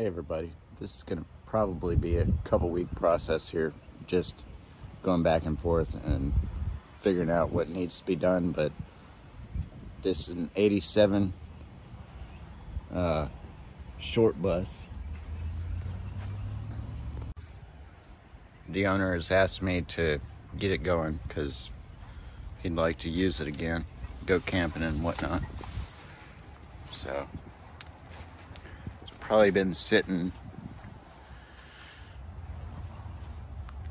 Hey everybody, this is going to probably be a couple-week process here, just going back and forth and figuring out what needs to be done. But this is an 87 short bus. The owner has asked me to get it going because he'd like to use it again, go camping and whatnot. So it's probably been sitting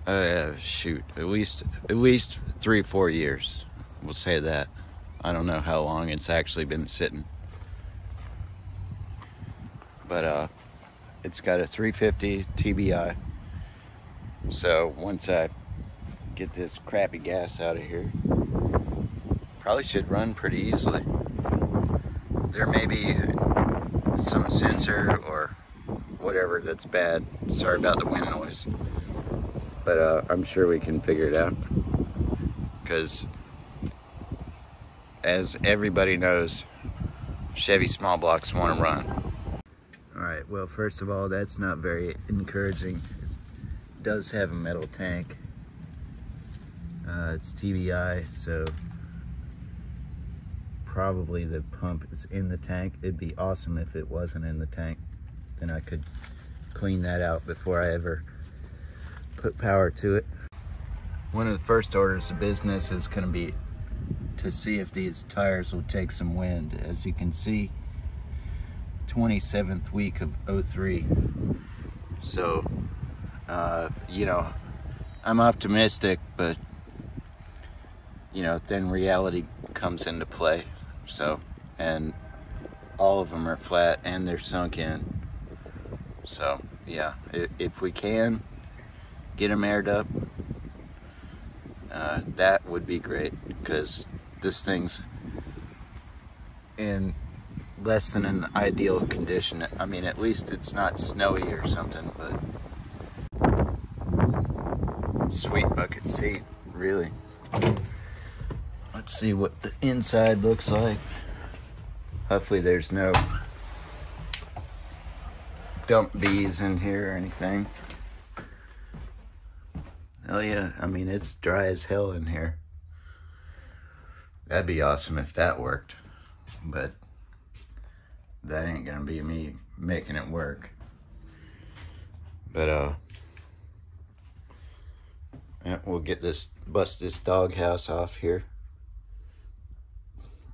at least 3-4 years. We'll say that. I don't know how long it's actually been sitting, but it's got a 350 TBI. So once I get this crappy gas out of here, probably should run pretty easily. There may be some sensor or whatever that's bad. Sorry about the wind noise. But I'm sure we can figure it out, because as everybody knows, Chevy small blocks want to run. Alright, well, first of all, that's not very encouraging. It does have a metal tank. It's TBI, so probably the pump is in the tank. It'd be awesome if it wasn't in the tank. Then I could clean that out before I ever put power to it. One of the first orders of business is going to be to see if these tires will take some wind. As you can see, 27th week of 03. So, you know, I'm optimistic, but, you know, then reality comes into play. So, and all of them are flat and they're sunk in. So, yeah, if we can get them aired up, that would be great, because this thing's in less than an ideal condition. I mean, at least it's not snowy or something, but sweet bucket seat, really. Let's see what the inside looks like. Hopefully there's no dump bees in here or anything. Oh yeah, I mean, it's dry as hell in here. That'd be awesome if that worked, but that ain't gonna be me making it work. But yeah, we'll bust this doghouse off here.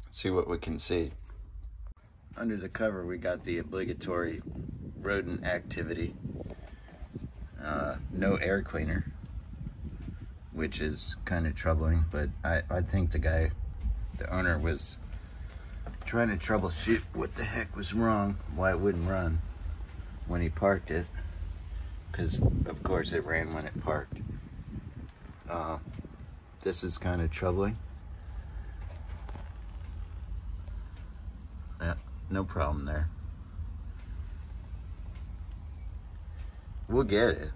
See what we can see. Under the cover, we got the obligatory rodent activity. No air cleaner, which is kind of troubling, but I think the owner was trying to troubleshoot what the heck was wrong, why it wouldn't run when he parked it, because of course it ran when it parked. This is kind of troubling. Yeah, no problem there. We'll get it.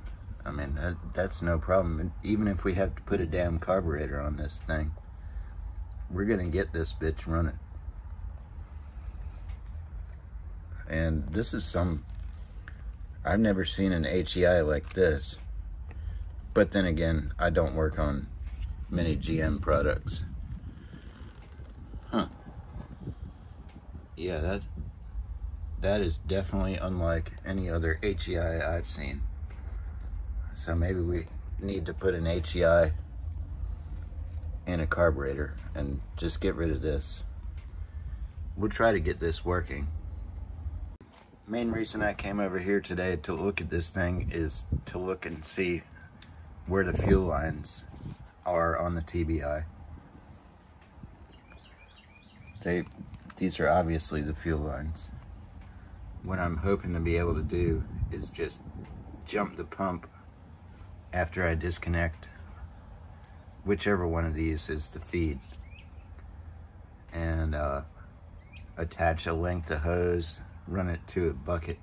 I mean, that's no problem. Even if we have to put a damn carburetor on this thing, we're gonna get this bitch running. And this is I've never seen an HEI like this. But then again, I don't work on many GM products. Huh. Yeah, that is definitely unlike any other HEI I've seen. So maybe we need to put an HEI in a carburetor and just get rid of this. We'll try to get this working. Main reason I came over here today to look at this thing is to look and see where the fuel lines are on the TBI. These are obviously the fuel lines. What I'm hoping to be able to do is just jump the pump after I disconnect whichever one of these is the feed, and attach a length of hose, run it to a bucket,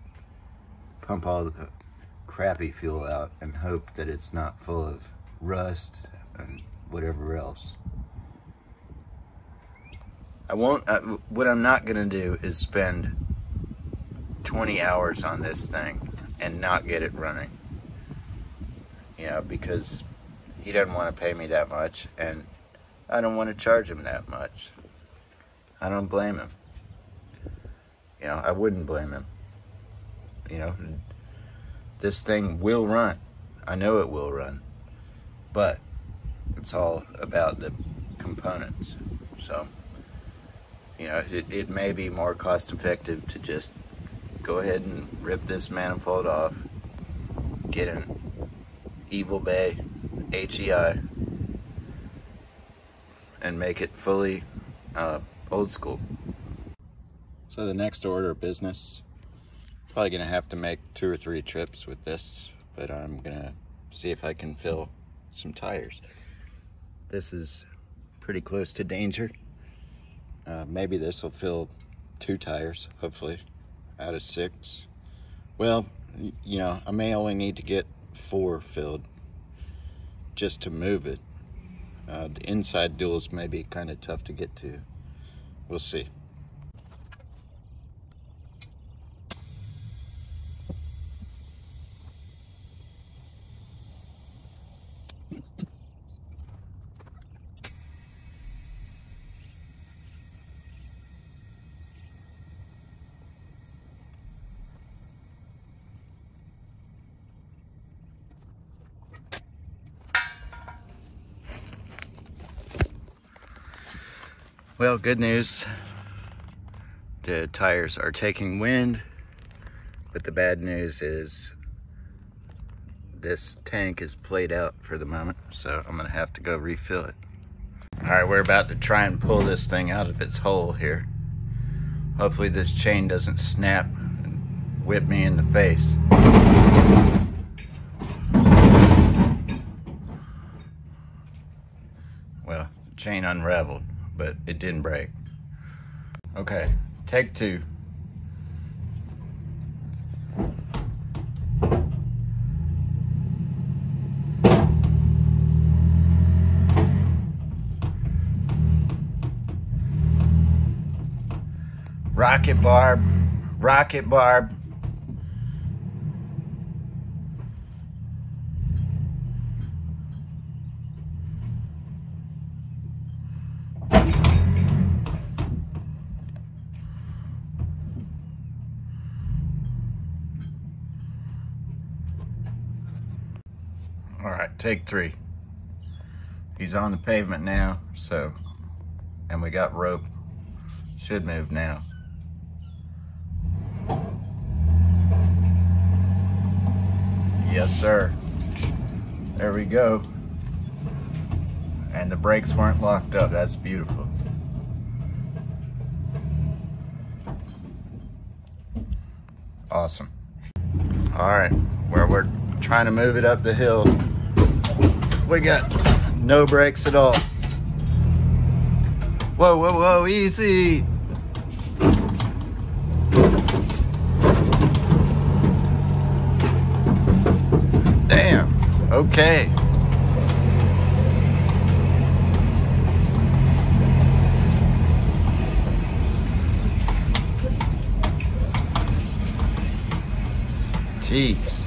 pump all the crappy fuel out, and hope that it's not full of rust and whatever else. What I'm not gonna do is spend 20 hours on this thing and not get it running. You know, because he doesn't want to pay me that much, and I don't want to charge him that much. I don't blame him. You know, I wouldn't blame him. You know, this thing will run. I know it will run. But it's all about the components. So, you know, it may be more cost effective to just go ahead and rip this manifold off, get an Evil Bay HEI, and make it fully old school. So the next order of business, probably gonna have to make 2 or 3 trips with this, but I'm gonna see if I can fill some tires. This is pretty close to danger. Maybe this will fill 2 tires, hopefully, out of 6. Well, you know, I may only need to get 4 filled just to move it. The inside duals may be kind of tough to get to. We'll see. Well, good news. The tires are taking wind, but the bad news is this tank is played out for the moment, so I'm gonna have to go refill it. All right, we're about to try and pull this thing out of its hole here. Hopefully this chain doesn't snap and whip me in the face. Well, the chain unraveled, but it didn't break. Okay, take 2. Rocket barb, rocket barb. All right, take 3. He's on the pavement now, so, and we got rope. Should move now. Yes, sir. There we go. And the brakes weren't locked up. That's beautiful. Awesome. All right, where we're trying to move it up the hill, we got no brakes at all. Whoa, whoa, whoa, easy. Damn, okay. Jeez.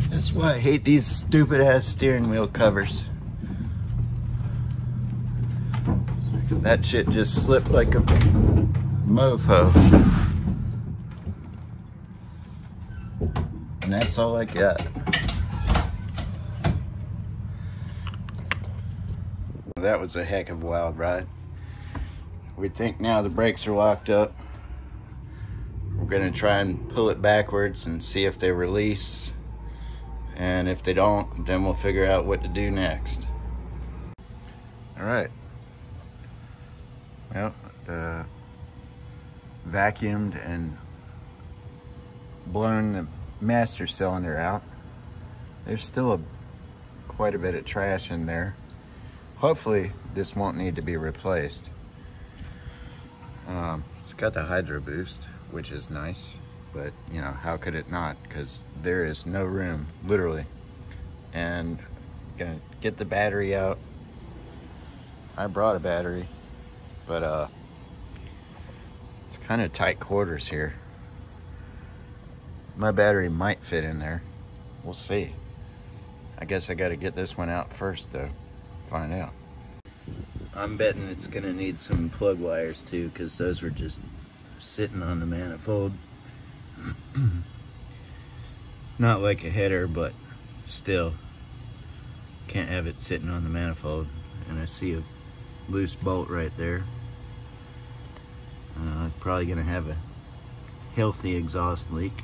That's why I hate these stupid ass steering wheel covers. That shit just slipped like a mofo. And that's all I got. That was a heck of a wild ride. We think now the brakes are locked up. We're gonna try and pull it backwards and see if they release. And if they don't, then we'll figure out what to do next. All right. Well, vacuumed and blown the master cylinder out. There's still quite a bit of trash in there. Hopefully this won't need to be replaced. It's got the hydro boost, which is nice. but you know, how could it not? Because there is no room, literally. And gonna get the battery out. I brought a battery, but it's kind of tight quarters here. My battery might fit in there. We'll see. I guess I got to get this one out first, though. Find out. I'm betting it's gonna need some plug wires too, because those were just sitting on the manifold. Not like a header, but still can't have it sitting on the manifold. And I see a loose bolt right there. Probably gonna have a healthy exhaust leak.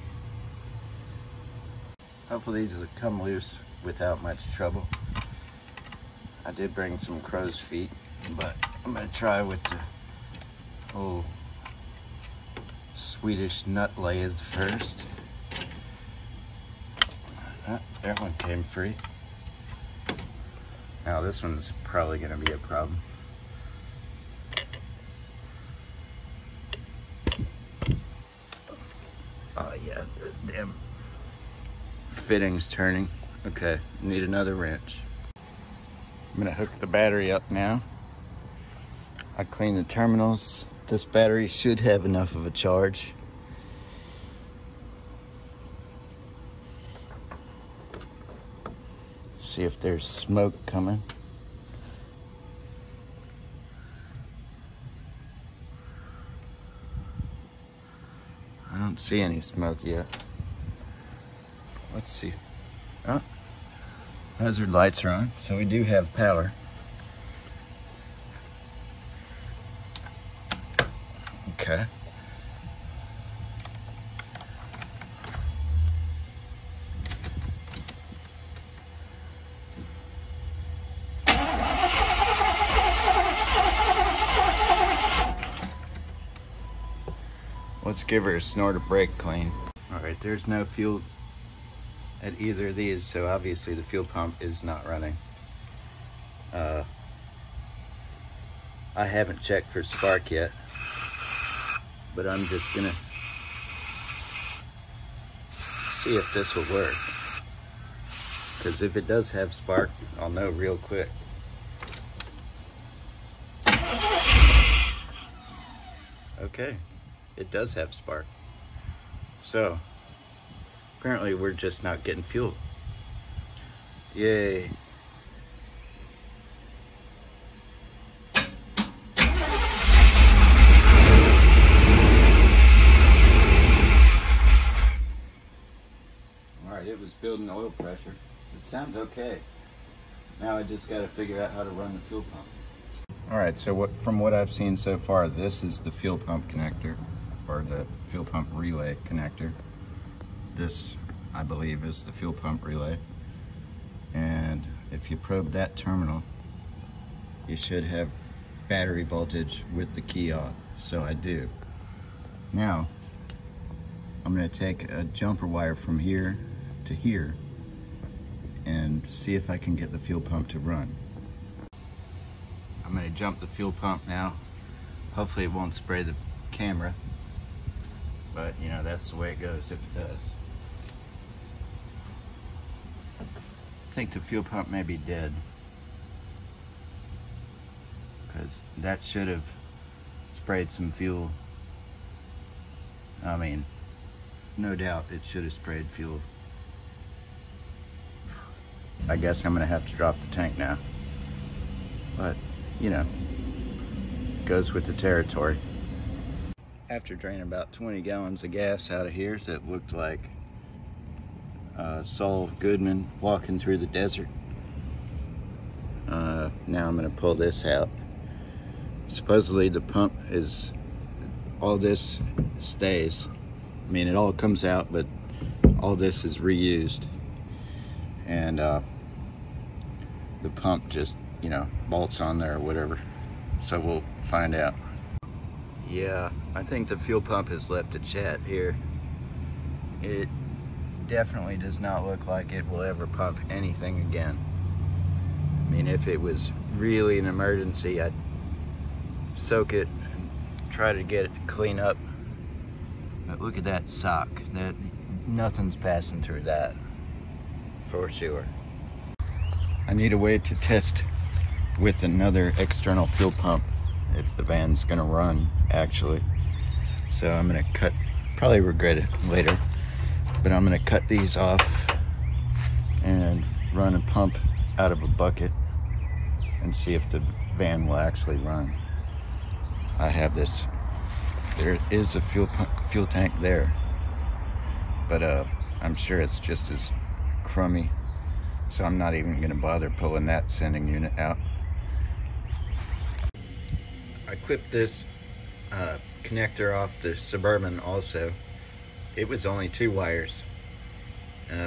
Hopefully these will come loose without much trouble. I did bring some crow's feet, but I'm gonna try with the old Swedish nut lathe first. That one came free. Now this one's probably gonna be a problem. Oh yeah, the damn fitting's turning. Okay, need another wrench. I'm gonna hook the battery up now. I cleaned the terminals. This battery should have enough of a charge. See if there's smoke coming. I don't see any smoke yet. Let's see. Oh, hazard lights are on, so we do have power. Okay. Let's give her a snorter brake clean. All right, there's no fuel at either of these, so obviously the fuel pump is not running. I haven't checked for spark yet, but I'm just gonna see if this will work. Because if it does have spark, I'll know real quick. Okay, it does have spark. So, apparently we're just not getting fuel. Yay. Alright, it was building oil pressure. It sounds okay. Now I just got to figure out how to run the fuel pump. Alright, so from what I've seen so far, this is the fuel pump connector, or the fuel pump relay connector. This, I believe, is the fuel pump relay. And if you probe that terminal, you should have battery voltage with the key off. So I do. Now, I'm going to take a jumper wire from here to here and see if I can get the fuel pump to run. I'm going to jump the fuel pump now. Hopefully it won't spray the camera, but you know, that's the way it goes if it does. I think the fuel pump may be dead, because that should have sprayed some fuel. I mean, no doubt it should have sprayed fuel. I guess I'm gonna have to drop the tank now, but you know, goes with the territory. After draining about 20 gallons of gas out of here that looked like Saul Goodman walking through the desert, now I'm gonna pull this out. Supposedly the pump is, all this stays. I mean, it all comes out, but all this is reused. And the pump just, you know, bolts on there or whatever. So we'll find out. Yeah, I think the fuel pump has left a chat here. It definitely does not look like it will ever pump anything again. I mean, if it was really an emergency, I'd soak it and try to get it to clean up. But look at that sock. That nothing's passing through that for sure. I need a way to test with another external fuel pump if the van's gonna run actually. So I'm gonna cut, probably regret it later, but I'm gonna cut these off and run a pump out of a bucket and see if the van will actually run. I have this, there is a fuel tank there, but I'm sure it's just as crummy, so I'm not even gonna bother pulling that sending unit out. I clipped this connector off the Suburban also. It was only 2 wires.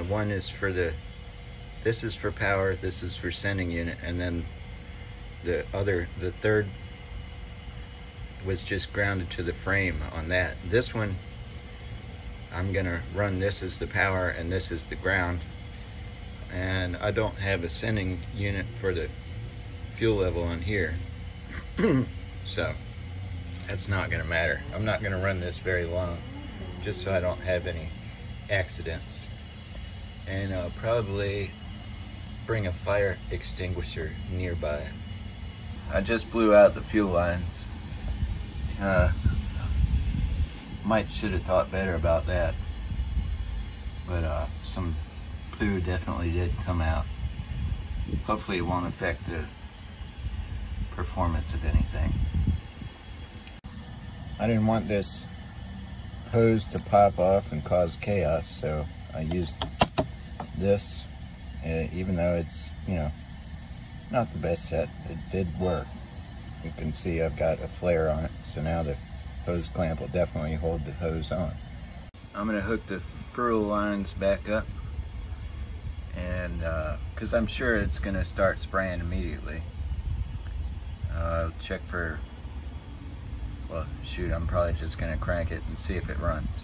One is for this is for power, this is for sending unit, and then the third was just grounded to the frame on that. This one, I'm gonna run this as the power and this is the ground. And I don't have a sending unit for the fuel level on here. So that's not gonna matter. I'm not gonna run this very long, just so I don't have any accidents. And I'll probably bring a fire extinguisher nearby. I just blew out the fuel lines. Should have thought better about that, but some poo definitely did come out. Hopefully it won't affect the performance of anything. I didn't want this hose to pop off and cause chaos, so I used this, even though it's, you know, not the best set. It did work. You can see I've got a flare on it, so now the hose clamp will definitely hold the hose on. I'm gonna hook the furl lines back up, and because I'm sure it's gonna start spraying immediately. Check for, well shoot, I'm probably just gonna crank it and see if it runs.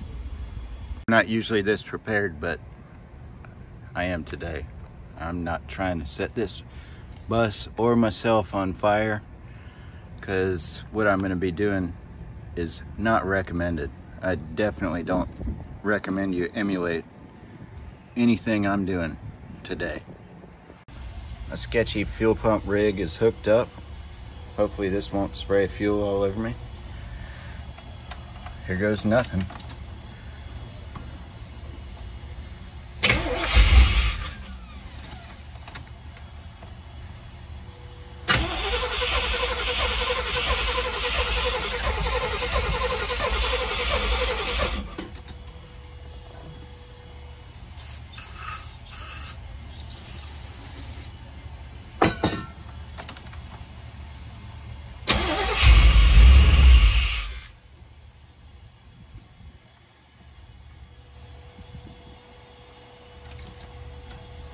I'm not usually this prepared, but I am today. I'm not trying to set this bus or myself on fire, because what I'm gonna be doing is not recommended. I definitely don't recommend you emulate anything I'm doing today. A sketchy fuel pump rig is hooked up. Hopefully this won't spray fuel all over me. Here goes nothing.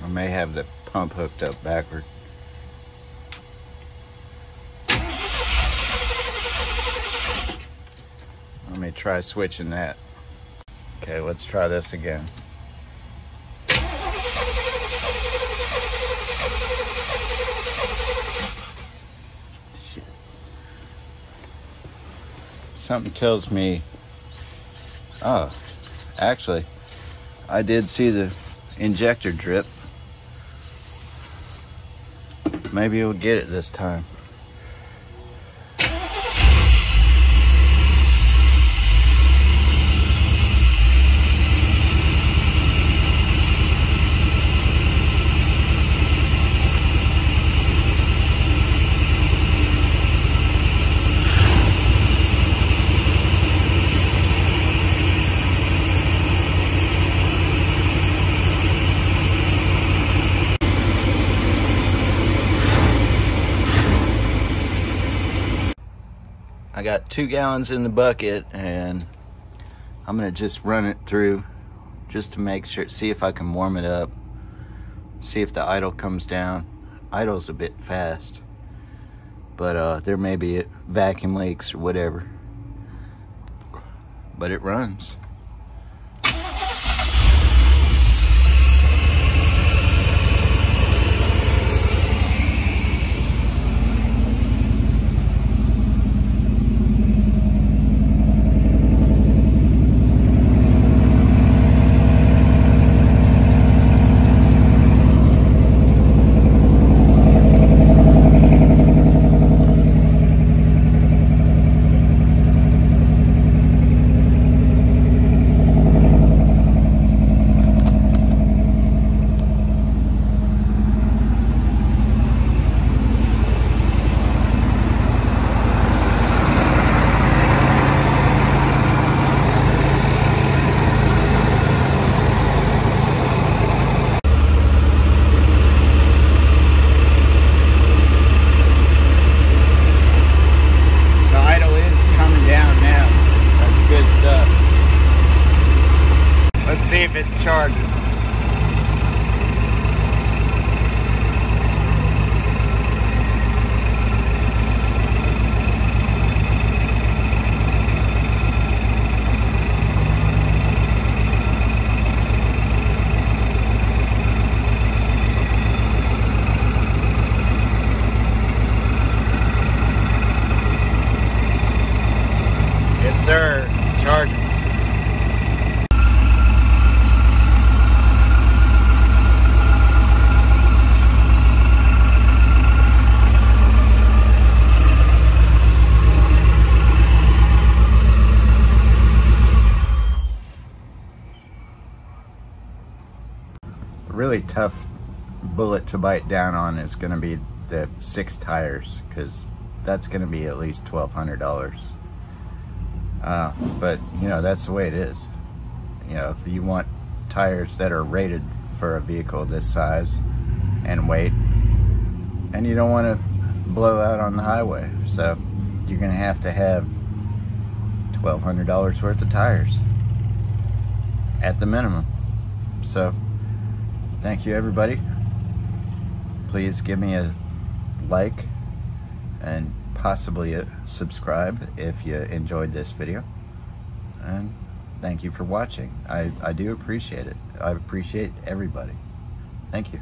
I may have the pump hooked up backward. Let me try switching that. Okay, let's try this again. Shit. Something tells me, oh, actually, I did see the injector drip. Maybe it'll get it this time. I got 2 gallons in the bucket, and I'm gonna just run it through just to make sure, see if I can warm it up, see if the idle comes down. Idle's a bit fast, but there may be vacuum leaks or whatever, but it runs. see if it's charging. Yes, sir. Charging. A really tough bullet to bite down on is going to be the 6 tires, because that's going to be at least $1,200. But you know, that's the way it is. You know, if you want tires that are rated for a vehicle this size and weight, and you don't want to blow out on the highway, so you're gonna have $1,200 worth of tires at the minimum. So thank you, everybody. Please give me a like and possibly subscribe if you enjoyed this video, and thank you for watching. I do appreciate it. I appreciate everybody. Thank you.